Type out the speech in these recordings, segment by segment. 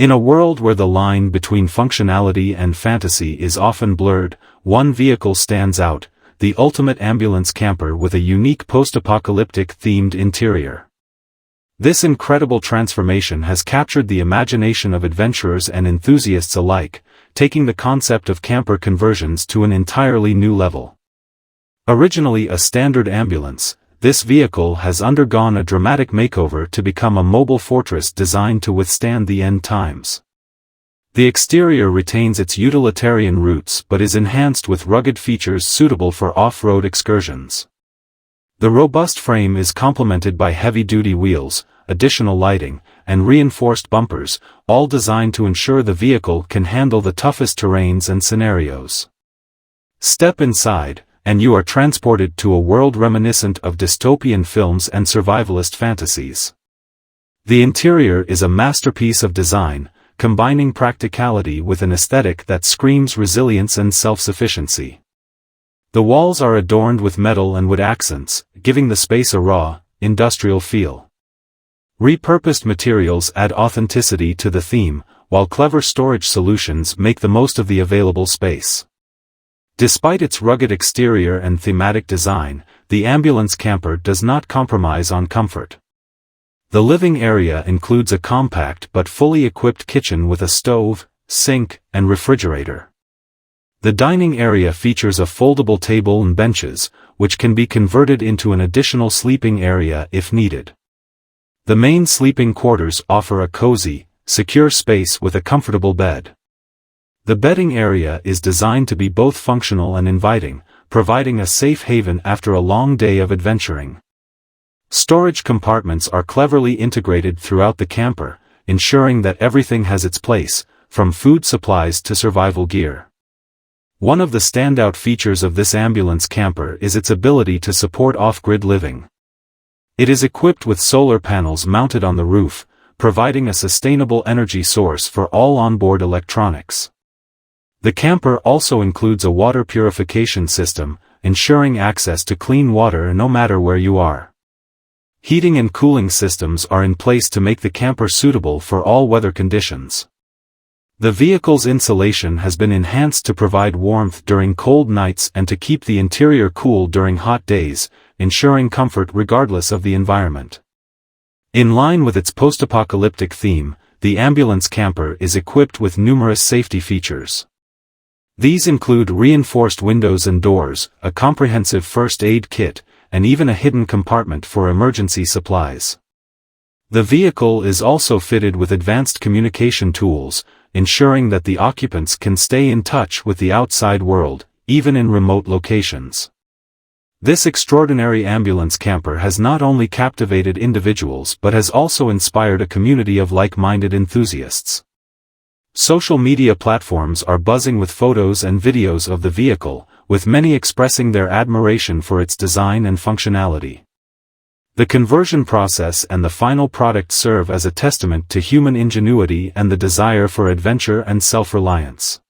In a world where the line between functionality and fantasy is often blurred, one vehicle stands out: the ultimate ambulance camper with a unique post-apocalyptic themed interior. This incredible transformation has captured the imagination of adventurers and enthusiasts alike, taking the concept of camper conversions to an entirely new level. Originally a standard ambulance, this vehicle has undergone a dramatic makeover to become a mobile fortress designed to withstand the end times. The exterior retains its utilitarian roots but is enhanced with rugged features suitable for off-road excursions. The robust frame is complemented by heavy-duty wheels, additional lighting, and reinforced bumpers, all designed to ensure the vehicle can handle the toughest terrains and scenarios. Step inside, and you are transported to a world reminiscent of dystopian films and survivalist fantasies. The interior is a masterpiece of design, combining practicality with an aesthetic that screams resilience and self-sufficiency. The walls are adorned with metal and wood accents, giving the space a raw, industrial feel. Repurposed materials add authenticity to the theme, while clever storage solutions make the most of the available space. Despite its rugged exterior and thematic design, the ambulance camper does not compromise on comfort. The living area includes a compact but fully equipped kitchen with a stove, sink, and refrigerator. The dining area features a foldable table and benches, which can be converted into an additional sleeping area if needed. The main sleeping quarters offer a cozy, secure space with a comfortable bed. The bedding area is designed to be both functional and inviting, providing a safe haven after a long day of adventuring. Storage compartments are cleverly integrated throughout the camper, ensuring that everything has its place, from food supplies to survival gear. One of the standout features of this ambulance camper is its ability to support off-grid living. It is equipped with solar panels mounted on the roof, providing a sustainable energy source for all onboard electronics. The camper also includes a water purification system, ensuring access to clean water no matter where you are. Heating and cooling systems are in place to make the camper suitable for all weather conditions. The vehicle's insulation has been enhanced to provide warmth during cold nights and to keep the interior cool during hot days, ensuring comfort regardless of the environment. In line with its post-apocalyptic theme, the ambulance camper is equipped with numerous safety features. These include reinforced windows and doors, a comprehensive first aid kit, and even a hidden compartment for emergency supplies. The vehicle is also fitted with advanced communication tools, ensuring that the occupants can stay in touch with the outside world, even in remote locations. This extraordinary ambulance camper has not only captivated individuals but has also inspired a community of like-minded enthusiasts. Social media platforms are buzzing with photos and videos of the vehicle, with many expressing their admiration for its design and functionality. The conversion process and the final product serve as a testament to human ingenuity and the desire for adventure and self-reliance.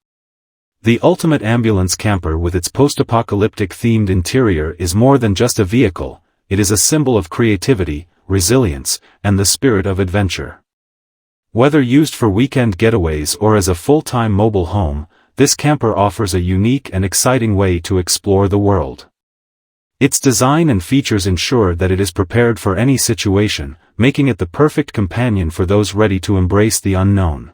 The ultimate ambulance camper with its post-apocalyptic themed interior is more than just a vehicle, it is a symbol of creativity, resilience, and the spirit of adventure. Whether used for weekend getaways or as a full-time mobile home, this camper offers a unique and exciting way to explore the world. Its design and features ensure that it is prepared for any situation, making it the perfect companion for those ready to embrace the unknown.